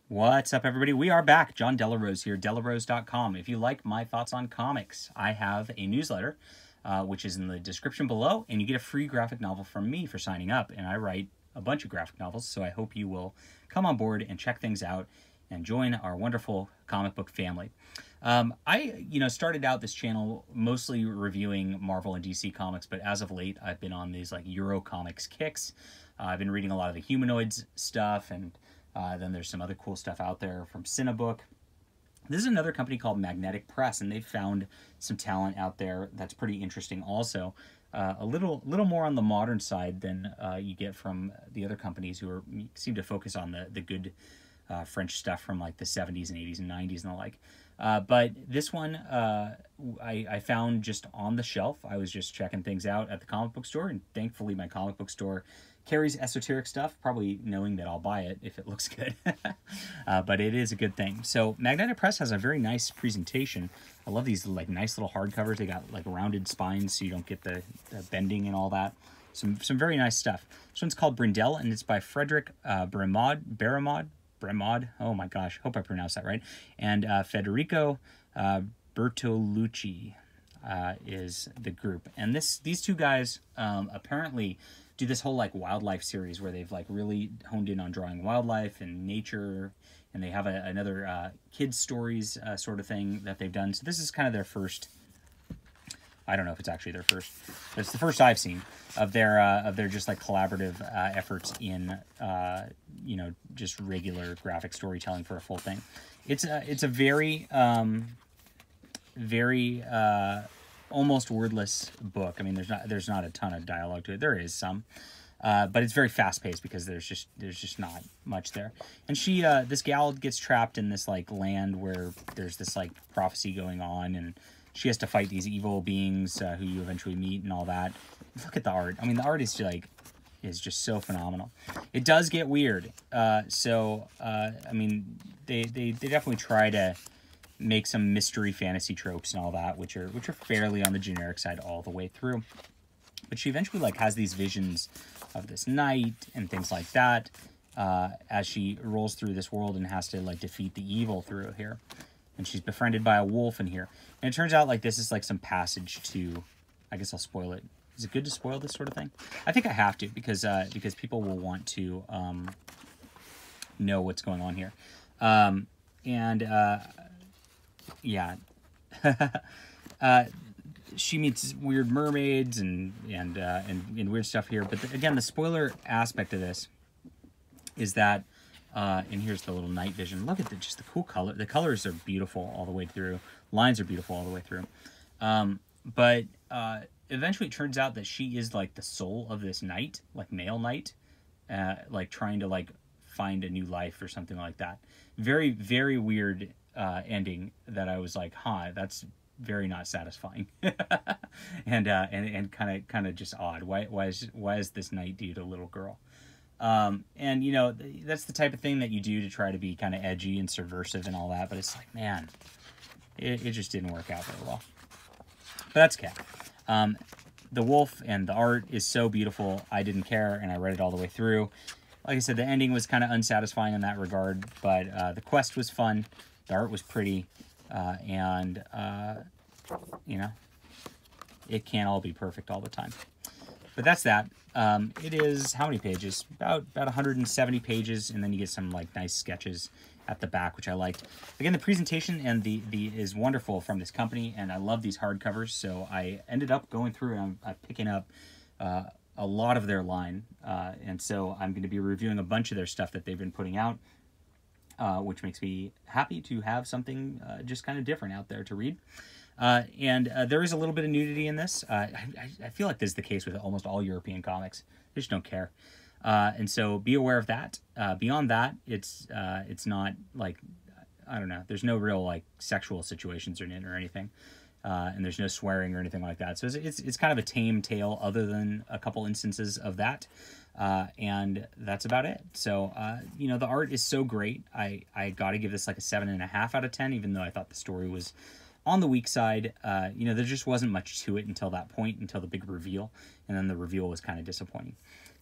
What's up, everybody? We are back. John Delarose here, delarose.com. If you like my thoughts on comics, I have a newsletter, which is in the description below, and you get a free graphic novel from me for signing up. And I write a bunch of graphic novels, so I hope you will come on board and check things out and join our wonderful comic book family. I started out this channel mostly reviewing Marvel and DC comics, but as of late, I've been on these like Euro comics kicks. I've been reading a lot of the Humanoids stuff, and then there's some other cool stuff out there from Cinebook. This is another company called Magnetic Press, and they've found some talent out there that's pretty interesting also. A little more on the modern side than you get from the other companies who seem to focus on the good French stuff from like the 70s and 80s and 90s and the like. But this one I found just on the shelf. I was just checking things out at the comic book store, and thankfully my comic book store carries esoteric stuff, probably knowing that I'll buy it if it looks good. But it is a good thing. So Magnetic Press has a very nice presentation. I love these like nice little hardcovers. They got like rounded spines so you don't get the bending and all that. Some very nice stuff. This one's called Brindille, and it's by Frederick Baramod. Oh my gosh, hope I pronounced that right. And Federico Bertolucci is the group. And these two guys apparently do this whole like wildlife series where they've like really honed in on drawing wildlife and nature, and they have another kids stories sort of thing that they've done. So this is kind of their first. I don't know if it's actually their first, but it's the first I've seen of their just like collaborative efforts in just regular graphic storytelling for a full thing. It's a very almost wordless book. I mean, there's not a ton of dialogue to it. There is some, but it's very fast paced because there's just not much there. And this gal gets trapped in this like land where there's this like prophecy going on, and she has to fight these evil beings who you eventually meet and all that. Look at the art. I mean, the art is just so phenomenal. It does get weird. I mean, they definitely try to make some mystery fantasy tropes and all that, which are fairly on the generic side all the way through. But she eventually like has these visions of this knight and things like that as she rolls through this world and has to like defeat the evil through here. And she's befriended by a wolf in here. And it turns out like this is like some passage to, I guess I'll spoil it. Is it good to spoil this sort of thing? I think I have to because people will want to know what's going on here. Yeah. She meets weird mermaids and weird stuff here. But again, the spoiler aspect of this is that and here's the little night vision. Look at just the cool color. The colors are beautiful all the way through. Lines are beautiful all the way through. But eventually it turns out that she is like the soul of this knight, like male knight, like trying to like find a new life or something like that. Very, very weird ending that I was like, huh, that's very not satisfying. and kind of just odd. Why is this knight dude a little girl? And that's the type of thing that you do to try to be kind of edgy and subversive and all that, but it's like, man, it just didn't work out very well. But that's okay. The wolf and the art is so beautiful, I didn't care, and I read it all the way through. Like I said, the ending was kind of unsatisfying in that regard, but the quest was fun, the art was pretty, and it can't all be perfect all the time. But that's that. It is how many pages? About 170 pages, and then you get some like nice sketches at the back, which I liked. Again, the presentation and the is wonderful from this company, and I love these hardcovers. So I ended up going through and I'm picking up a lot of their line, and so I'm going to be reviewing a bunch of their stuff that they've been putting out, which makes me happy to have something just kind of different out there to read. There is a little bit of nudity in this. I feel like this is the case with almost all European comics. They just don't care. And so be aware of that. Beyond that, it's not like, I don't know, there's no real like sexual situations in it or anything. And there's no swearing or anything like that. So it's kind of a tame tale other than a couple instances of that. And that's about it. So, the art is so great. I got to give this like a 7.5 out of 10, even though I thought the story was on the weak side. There just wasn't much to it until that point, until the big reveal. And then the reveal was kind of disappointing.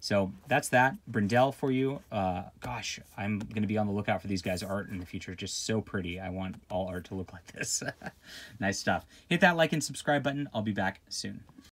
So that's that. Brindille for you. Gosh, I'm going to be on the lookout for these guys' art in the future. Just so pretty. I want all art to look like this. Nice stuff. Hit that like and subscribe button. I'll be back soon.